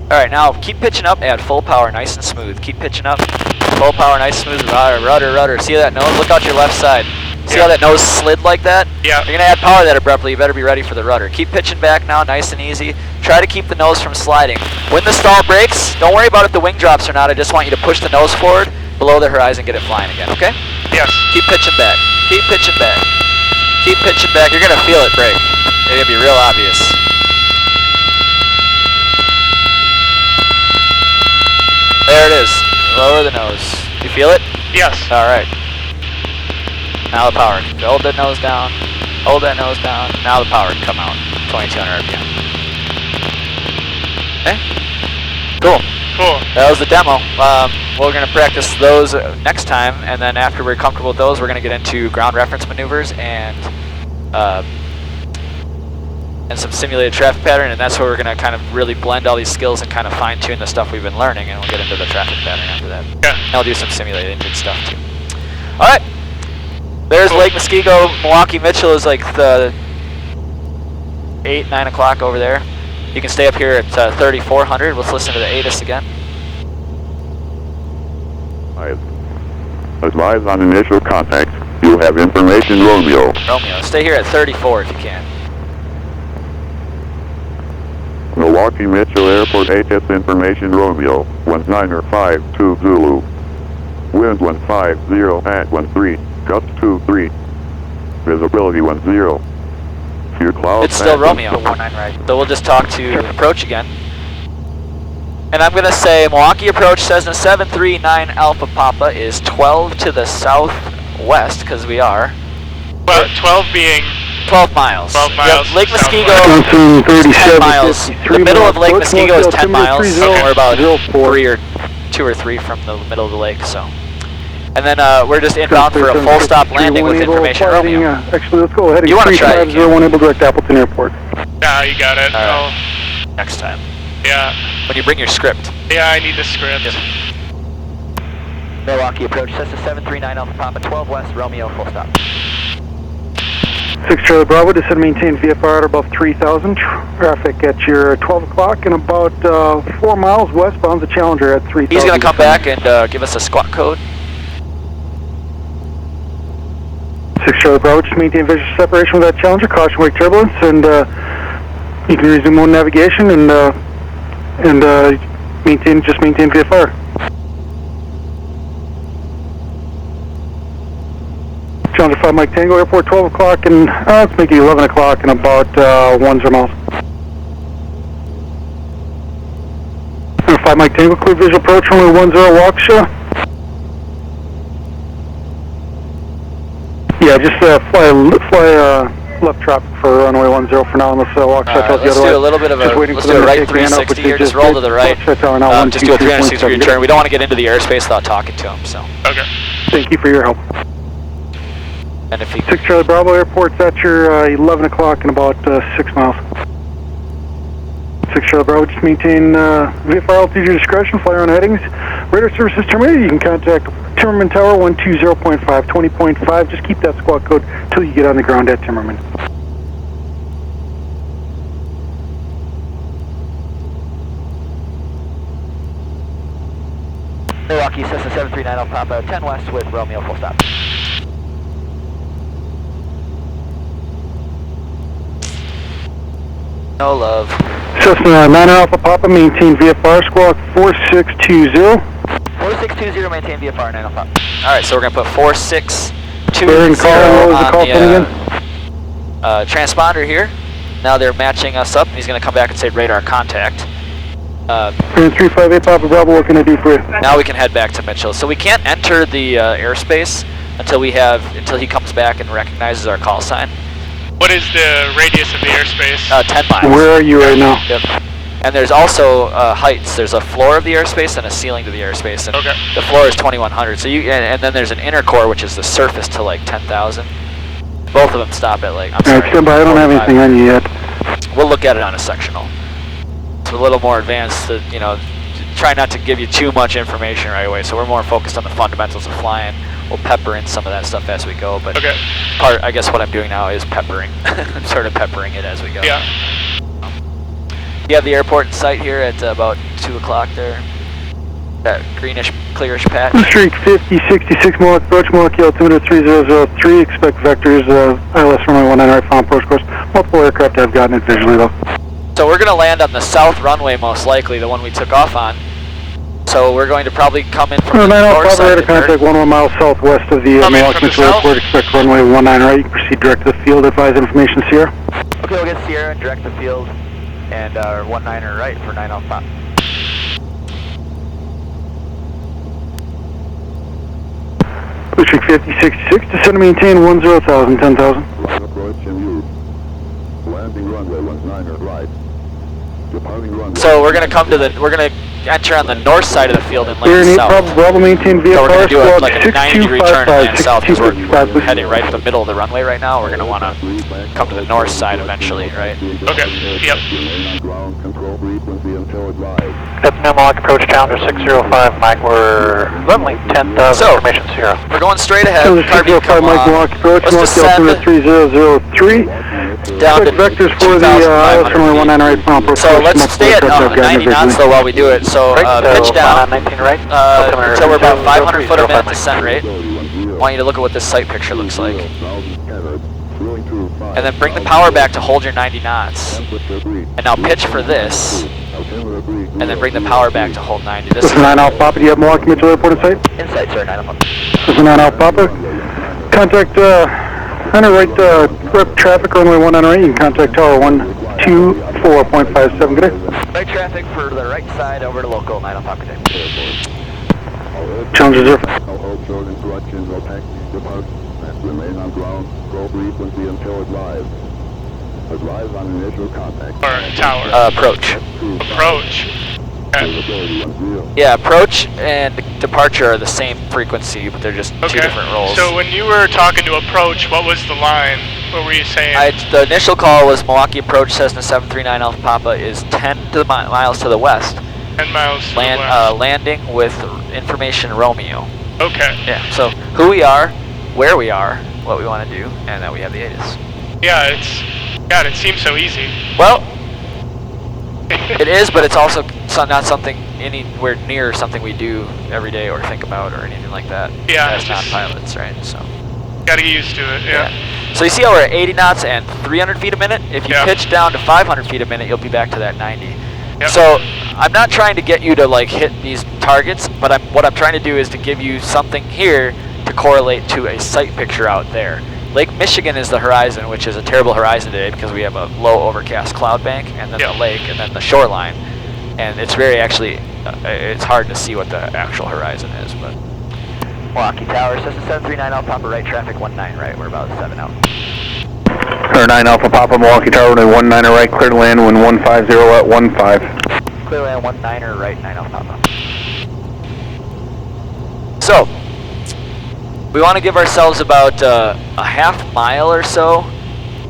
Alright, now keep pitching up, add full power, nice and smooth. Keep pitching up, full power, nice and smooth, rudder. See that nose? Look out your left side. See how that nose slid like that? Yeah. You're going to add power that abruptly, you better be ready for the rudder. Keep pitching back now, nice and easy. Try to keep the nose from sliding. When the stall breaks, don't worry about if the wing drops or not, I just want you to push the nose forward, below the horizon, get it flying again, okay? Yes. Keep pitching back, keep pitching back. Keep pitching back, you're going to feel it break. It'll be real obvious. There it is. Lower the nose. You feel it? Yes. All right. Now the power. Hold that nose down. Hold that nose down. Now the power can come out. 2200 RPM. Okay. Cool. Cool. That was the demo. We're going to practice those next time, and then after we're comfortable with those, we're going to get into ground reference maneuvers and and some simulated traffic pattern, and that's where we're going to kind of really blend all these skills and kind of fine tune the stuff we've been learning, and we'll get into the traffic pattern after that. Yeah. And I'll do some simulated engine stuff too. All right, there's Lake Muskeego. Milwaukee Mitchell is like the 8, 9 o'clock over there. You can stay up here at 3400. Let's listen to the ATIS again. Advise on initial contact. You have information, Romeo. Romeo, stay here at 34 if you can. Milwaukee Mitchell Airport ATIS information, Romeo. 1952 Zulu. Wind 150 at 13. Gust 23. Visibility 10. Few clouds. It's still Romeo. 19 right. So we'll just talk to approach again. And I'm going to say Milwaukee approach Cessna 739 Alpha Papa is 12 to the southwest, because we are. Well, 12 being 12 miles. 12 miles. Yep, Lake Muskeego southwest. is 10 miles. The middle of Lake Muskeego is 10 miles. Okay. We're about 2 or 3 from the middle of the lake, so. And then we're just inbound for a full stop landing with information, Romeo. Actually, let's go ahead. You want to try it? 3501 direct Appleton Airport. Yeah, you got it. All right. Next time. Yeah. When you bring your script. Yeah, I need the script. Yes. Milwaukee approach Cessna 739 Alpha Papa 12 West, Romeo, full stop. 6 Charlie Bravo, descend maintain VFR at above 3000. Traffic at your 12 o'clock and about 4 miles westbound the Challenger at 3000. He's going to come back and give us a squawk code. 6 Charlie Bravo, just maintain visual separation with that Challenger, caution wake turbulence, and you can resume on navigation and maintain VFR. Challenger 5 Mike Tango, Airport 12 o'clock, and let's make it 11 o'clock and about 10 miles. 5 Mike Tango, clear visual approach, runway 10 Waukesha. Yeah, just fly left traffic for runway 10 for now, unless Waukesha tells you Let's do a little bit of a, let's do a right 360 here, just roll to the right. Just do a 360 degree turn. We don't want to get into the airspace without talking to him, so. Okay. Thank you for your help. And if he 6 Charlie Bravo, airport's at your 11 o'clock and about 6 miles. 6 Charlie Bravo, just maintain VFR altitude your discretion, fly around headings. Radar services terminated, you can contact Timmerman Tower 120.5, 20.5. Just keep that squawk code until you get on the ground at Timmerman. Milwaukee Cessna 739 Alpha Papa 10 West with Romeo, full stop. No love. Cessna 9 Alpha Papa, maintain VFR, squawk 4620. 4620, maintain VFR 9 Alpha. Alright, so we're going to put 4620 What was the call on again? the transponder here. Now they're matching us up, and he's going to come back and say radar contact. 358 Papa Bravo, what can I do for you? Now we can head back to Mitchell. So we can't enter the airspace until he comes back and recognizes our call sign. What is the radius of the airspace? 10 miles. Where are you right now? Yep. And there's also heights. There's a floor of the airspace and a ceiling to the airspace. And Okay. the floor is 2100. So and then there's an inner core, which is the surface to like 10,000. Both of them stop at like, I'm sorry. Stand by, I don't have anything on you yet. We'll look at it on a sectional. It's a little more advanced to, try not to give you too much information right away. So we're more focused on the fundamentals of flying. We'll pepper in some of that stuff as we go, but Okay. I guess what I'm doing now is peppering. I'm sort of peppering it as we go. Yeah. You have the airport in sight here at about 2 o'clock there. That greenish, clearish patch. Streak 5066 Milwaukee approach, Milwaukee altimeter 3003. Expect vectors ILS runway 19 right final approach course. Multiple aircraft have gotten it visually though. So we're going to land on the south runway most likely, the one we took off on. So we're going to probably come in from the north side radar of the dirt. contact 1 mile southwest of the Coming Milwaukee from the Mitchell south? Airport. Expect runway 19 right. You can proceed direct to the field. Advise information Sierra. Okay, we'll get Sierra and direct the field and 19er right for 9 Alpha. Streak 5066, descend and maintain 10,000, 10,000. Line approach and use. Landing runway 19er right. Departing runway. So we're going to come to the, we're going to enter on the north side of the field and Air land 8 south. Bravo, maintain So we're going VFR, to do squawk like a 90-degree turn and 6255, land south because we're 6255. heading right to the middle of the runway right now. We're going to want to come to the north side eventually, right? Okay, yep. Milwaukee approach Challenger 605, Mike, we're runway 10,000, So, information 0. we're going straight ahead. Challenger Carbine 605, Mike, Milwaukee approach, Let's Milwaukee descend altimeter 3003. down to Expect vectors for the ILS runway 19 right, final approach. So let's stay at 90 knots though while we do it. So pitch down 19 right, until we're about 500 foot a minute descent rate. I want you to look at what this sight picture looks like. And then bring the power back to hold your 90 knots. And now pitch for this. And then bring the power back to hold 90. This is 9 Alpha Papa. Do you have Milwaukee Mitchell Airport in sight? Insight, sir, 9 Alpha. This is 9 Alpha Papa. Contact enter right rep traffic runway 19 right. You can contact tower 124.57. Good day. Right traffic for the right side over to local 9 Alpha Papa. Challenger 0. Remain on ground, control frequency until advised. Advise on initial contact. Or tower. Approach. Approach. Okay. Yeah, approach and departure are the same frequency, but they're just two different roles. So when you were talking to approach, what was the line? What were you saying? The initial call was Milwaukee approach Cessna 739 Alpha Papa is 10 miles to the west. 10 miles to the west. Landing with information Romeo. Okay. Yeah, so who we are, where we are, what we want to do, and that we have the ATIS. Yeah, God, it seems so easy. Well, it is, but it's also not something anywhere near something we do every day or think about or anything like that. Yeah, as non-pilots, right? So. Gotta get used to it. Yeah. So you see how we're at 80 knots and 300 feet a minute? If you pitch down to 500 feet a minute, you'll be back to that 90. Yep. So I'm not trying to get you to like hit these targets, but what I'm trying to do is to give you something here to correlate to a sight picture out there. Lake Michigan is the horizon, which is a terrible horizon today because we have a low overcast cloud bank, and then the lake, and then the shoreline. And it's very it's hard to see what the actual horizon is. But Milwaukee Tower, Cessna 739 Alpha Papa, right traffic 19 right, we're about 7 out. 9 Alpha Papa, Milwaukee Tower, runway 19 right, clear to land, wind 150 at 15. Clear land 19 right, 9 Alpha Papa. So, we want to give ourselves about a half mile or so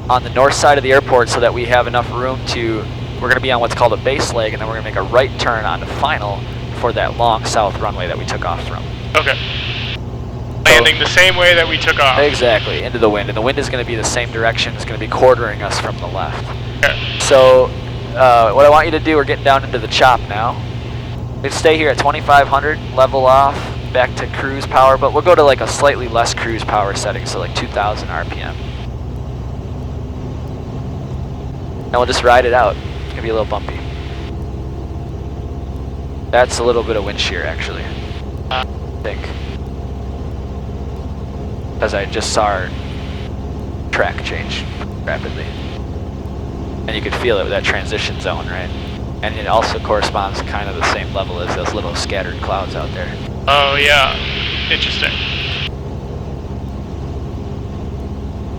on the north side of the airport so that we have enough room to, we're going to be on what's called a base leg, and then we're going to make a right turn onto final for that long south runway that we took off from. Okay. Landing the same way that we took off. Exactly, into the wind, and the wind is going to be the same direction, it's going to be quartering us from the left. Okay. So, what I want you to do, we're getting down into the chop now. We'd stay here at 2500, level off, back to cruise power, but we'll go to like a slightly less cruise power setting, so like 2000 RPM. And we'll just ride it out. It's gonna be a little bumpy. That's a little bit of wind shear actually, I think. As I just saw our track change rapidly. And you could feel it with that transition zone, right? And it also corresponds to kind of the same level as those little scattered clouds out there. Oh yeah, interesting.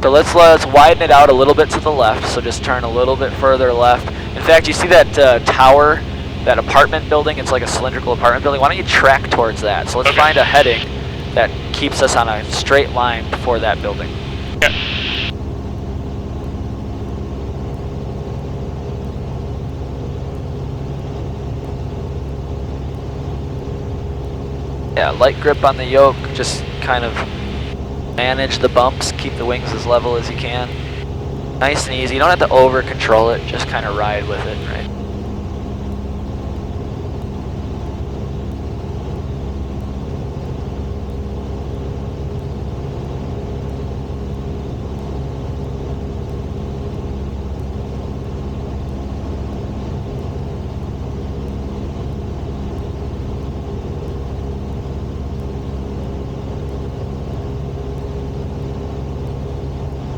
So let's widen it out a little bit to the left, so just turn a little bit further left. In fact, you see that tower, that apartment building, it's like a cylindrical apartment building. Why don't you track towards that? So let's find a heading that keeps us on a straight line for that building. Yeah. Yeah, light grip on the yoke, just kind of manage the bumps, keep the wings as level as you can. Nice and easy, you don't have to over control it, just kind of ride with it, right?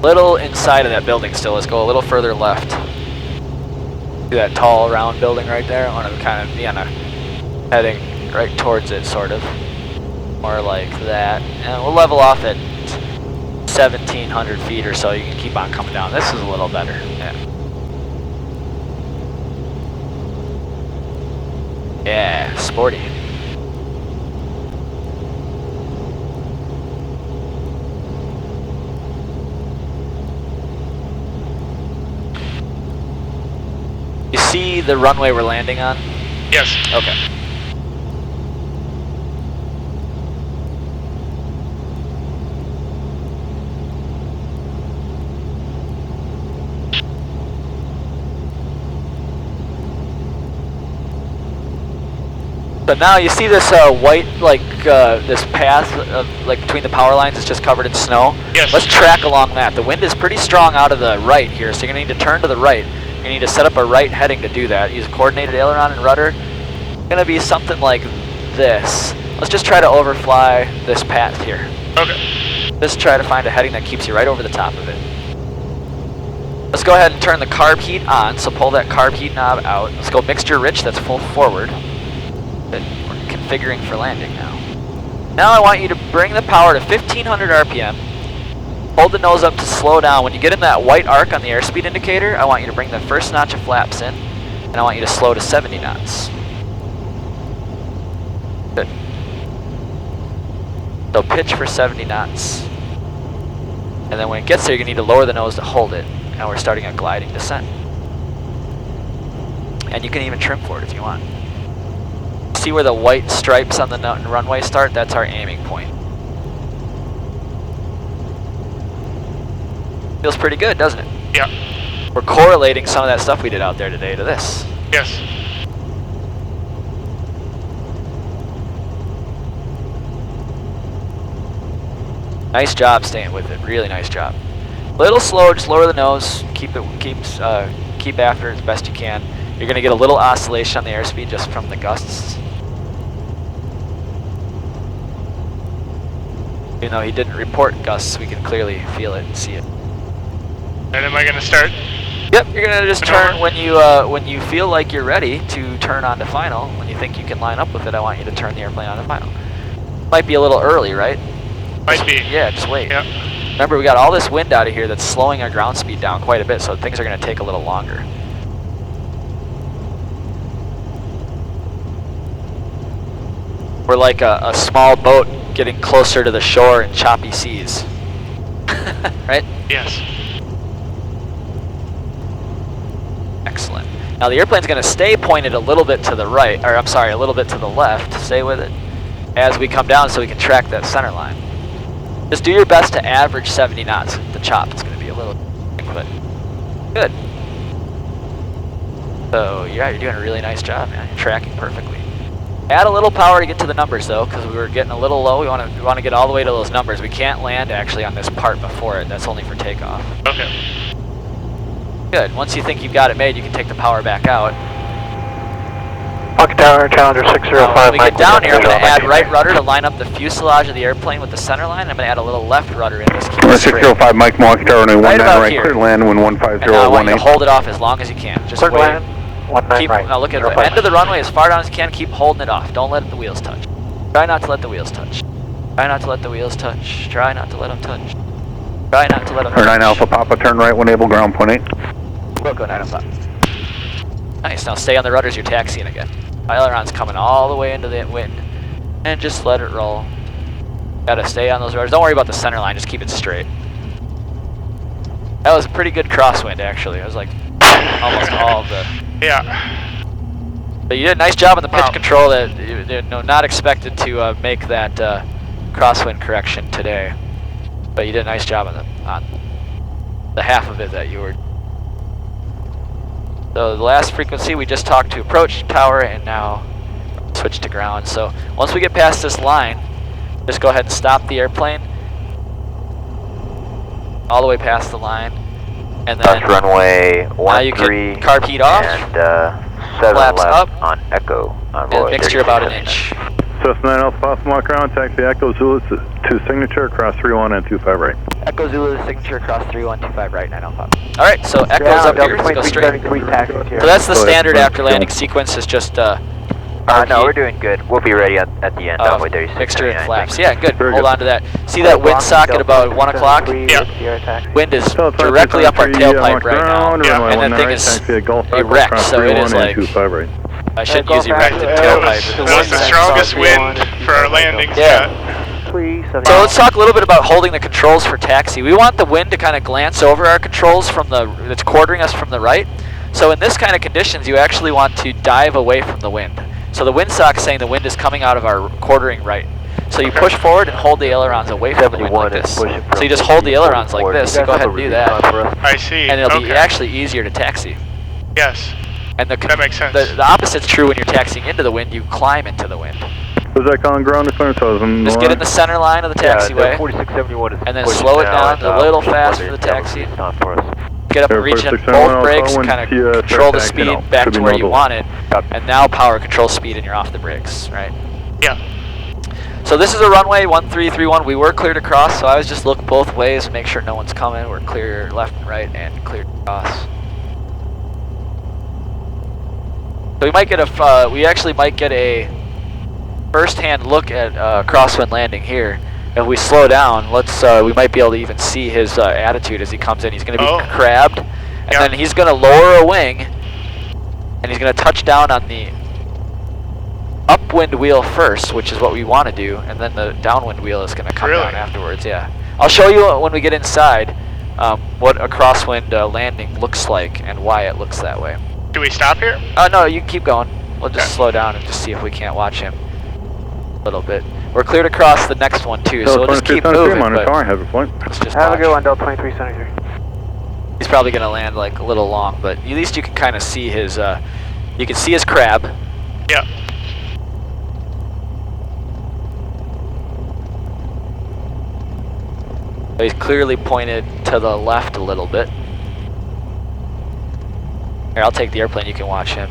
Little inside of that building still. Let's go a little further left. See that tall round building right there? I want to kind of be on a heading right towards it, sort of. More like that. And we'll level off at 1,700 feet or so. You can keep on coming down. This is a little better. Yeah. Yeah, sporty. You see the runway we're landing on? Yes. Okay. So now you see this white, like this path, like between the power lines is just covered in snow. Yes. Let's track along that. The wind is pretty strong out of the right here, so you're gonna need to turn to the right. You need to set up a right heading to do that. Use coordinated aileron and rudder. It's gonna be something like this. Let's just try to overfly this path here. Okay. Just try to find a heading that keeps you right over the top of it. Let's go ahead and turn the carb heat on, so pull that carb heat knob out. Let's go mixture rich, that's full forward. We're configuring for landing now. Now I want you to bring the power to 1500 RPM. Hold the nose up to slow down. When you get in that white arc on the airspeed indicator, I want you to bring the first notch of flaps in, and I want you to slow to 70 knots. Good. So pitch for 70 knots. And then when it gets there, you're going to need to lower the nose to hold it. Now we're starting a gliding descent. And you can even trim for it if you want. See where the white stripes on the runway start? That's our aiming point. Feels pretty good, doesn't it? Yeah. We're correlating some of that stuff we did out there today to this. Yes. Nice job staying with it. Really nice job. Little slow, just lower the nose. Keep after it as best you can. You're going to get a little oscillation on the airspeed just from the gusts. Even though he didn't report gusts, we can clearly feel it and see it. And am I going to start? Yep, you're going to just turn when you feel like you're ready to turn on to final. When you think you can line up with it, I want you to turn the airplane on to final. Might be a little early, right? Might be. Yeah, just wait. Yep. Remember, we got all this wind out of here that's slowing our ground speed down quite a bit, so things are going to take a little longer. We're like a small boat getting closer to the shore in choppy seas. Right? Yes. Excellent. Now the airplane's going to stay pointed a little bit to the right, or I'm sorry, a little bit to the left. Stay with it as we come down so we can track that center line. Just do your best to average 70 knots. The chop is going to be a little, but good. So yeah, you're doing a really nice job, man. You're tracking perfectly. Add a little power to get to the numbers though, because we were getting a little low. We want to get all the way to those numbers. We can't land actually on this part before it. That's only for takeoff. Okay. Good. Once you think you've got it made, you can take the power back out. Pocket Tower, Challenger 605. When we get down here, I'm going to add right rudder to line up the fuselage of the airplane with the center line. I'm going to add a little left rudder in. Just keep it straight. 605 Mike, Milwaukee Tower, runway 19 about right, here. clear land, wind 150, And now I want you to 18. hold it off as long as you can. Just Third wait. land, 19 right. Now look at the end of the runway as far down as you can. Keep holding it off. Don't let the wheels touch. Try not to let the wheels touch. Try not to let the wheels touch. Try not to let them touch. Try not to let them touch. 9 Alpha Papa, turn right, when able, ground point 8. We'll go 9 o'clock. Nice. Now stay on the rudders. You're taxiing again. Aileron's coming all the way into the wind. And just let it roll. Gotta stay on those rudders. Don't worry about the center line. Just keep it straight. That was a pretty good crosswind, actually. It was like almost all of the... Yeah. But you did a nice job on the pitch control. That you're not expected to make that crosswind correction today. But you did a nice job on the half of it that you were... So the last frequency we just talked to approach tower, and now switch to ground. So once we get past this line, just go ahead and stop the airplane all the way past the line, and then runway 13 now you can carb heat off and 7 flaps left up, on Echo on and mixture about an inch. Cessna 9 Alpha Papa, Mach ground, taxi Echo Zulu to signature, cross 31 and 25 right. Echo Zulu to signature, cross 3125 right, 9 Alpha. All right, so Echo's up here. Let's go straight. So that's the standard after landing sequence. Is just no, we're doing good. We'll be ready at the end. Runway 36. Mixture and flaps. Yeah, good. Hold on to that. See that wind socket about 1 o'clock? Yeah. Wind is directly up our tailpipe right now. Yeah. And that thing is a wreck, so it is like I shouldn't use erected tailpipe. That was the strongest wind for our landings yet. So let's talk a little bit about holding the controls for taxi. We want the wind to kind of glance over our controls that's quartering us from the right. So in this kind of conditions, you actually want to dive away from the wind. So the windsock's saying the wind is coming out of our quartering right. So you push forward and hold the ailerons away from the wind like this. So you just hold the ailerons like this. So go ahead and do that. I see. And it'll be actually easier to taxi. Yes. And that makes sense. The opposite's true when you're taxiing into the wind. You climb into the wind. Was that calling ground to 100,000? Just get in the center line of the taxiway. 4671 is and then slow it down a little fast for the taxi. Get up and reach in both brakes, kind of control the speed back to where you want it, and now power control speed and you're off the brakes, right? Yeah. So this is a runway 1331. We were cleared across, so I was just look both ways and make sure no one's coming. We're clear left and right and cleared across. So we might get we actually might get a first-hand look at crosswind landing here. If we slow down, we might be able to even see his attitude as he comes in. He's going to be crabbed, and then he's going to lower a wing, and he's going to touch down on the upwind wheel first, which is what we want to do, and then the downwind wheel is going to come down afterwards. Yeah, I'll show you when we get inside what a crosswind landing looks like and why it looks that way. Do we stop here? No, you can keep going. We'll just slow down and just see if we can't watch him a little bit. We're cleared across the next one too, so we'll just keep moving. Let's just have a good one, Delta 2373. He's probably going to land like a little long, but at least you can kind of see his. You can see his crab. Yeah. He's clearly pointed to the left a little bit. Here, I'll take the airplane. You can watch him.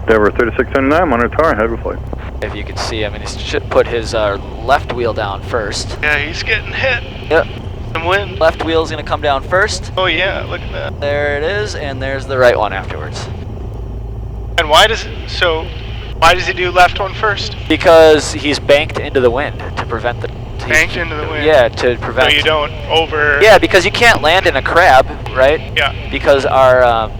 Denver 3679, monitor tower, head flight. If you can see him, and he should put his left wheel down first. Yeah, he's getting hit. Yep. Some wind. Left wheel's gonna come down first. Oh yeah, look at that. There it is, and there's the right one afterwards. And why does he do left one first? Because he's banked into the wind to prevent the. Banked into the wind. Yeah, to prevent. So you don't over. Yeah, because you can't land in a crab, right? Yeah. Because our.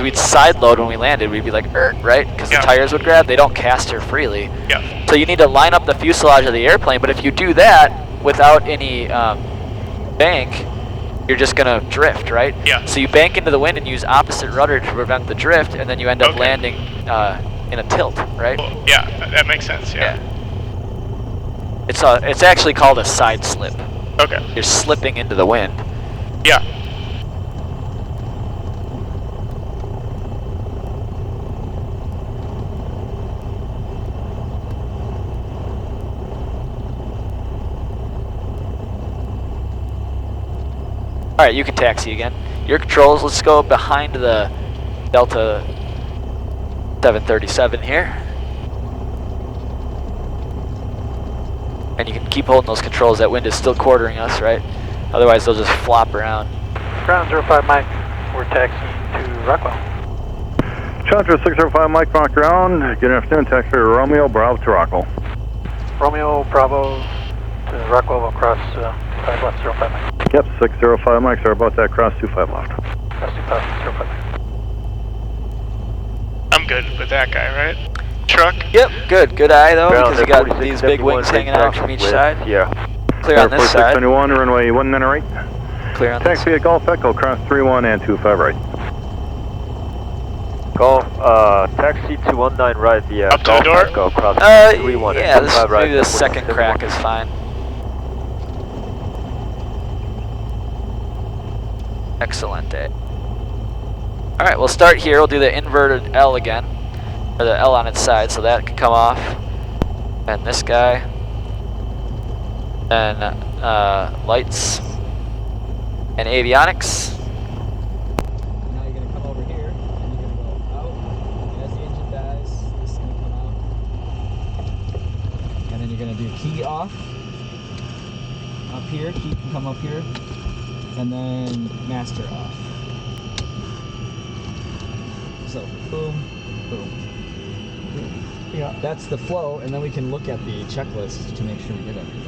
We'd side load when we landed, we'd be like, right? Because the tires would grab, they don't caster freely. Yeah. So you need to line up the fuselage of the airplane, but if you do that without any bank, you're just gonna drift, right? Yeah. So you bank into the wind and use opposite rudder to prevent the drift, and then you end up landing in a tilt, right? Well, yeah, that makes sense, yeah. It's actually called a side slip. Okay. You're slipping into the wind. Yeah. Alright, you can taxi again. Your controls, let's go behind the Delta 737 here. And you can keep holding those controls. That wind is still quartering us, right? Otherwise they'll just flop around. Ground 05 Mike, we're taxiing to Rockwell. Challenger 605 Mike, rock ground. Good afternoon, taxi Romeo Bravo to Rockwell. Romeo Bravo to Rockwell across 5 left 05 Mike. Yep, 605 Mike, sorry about that, cross 25 left. Cross 25 05 Mike. I'm good with that guy, right? Truck? Yep, good. Good eye though, because you got these big wings hanging out from each side. Yeah. Clear on this side. 4671, runway 19 right. Clear on this Taxi at Golf Echo, cross 31 and 25 right. Golf, taxi to 19 right via Up to the door? Echo, cross 31 yeah, and 25 right. maybe the second crack is fine. Excellent day. Alright, we'll start here. We'll do the inverted L again. Or the L on its side, so that can come off. And this guy. And lights. And avionics. Now you're going to come over here, and you're going to go out. And as the engine dies, this is going to come out. And then you're going to do key off. Up here, key can come up here. And then master off. So boom, boom, boom. Yeah. That's the flow, and then we can look at the checklist to make sure we did everything.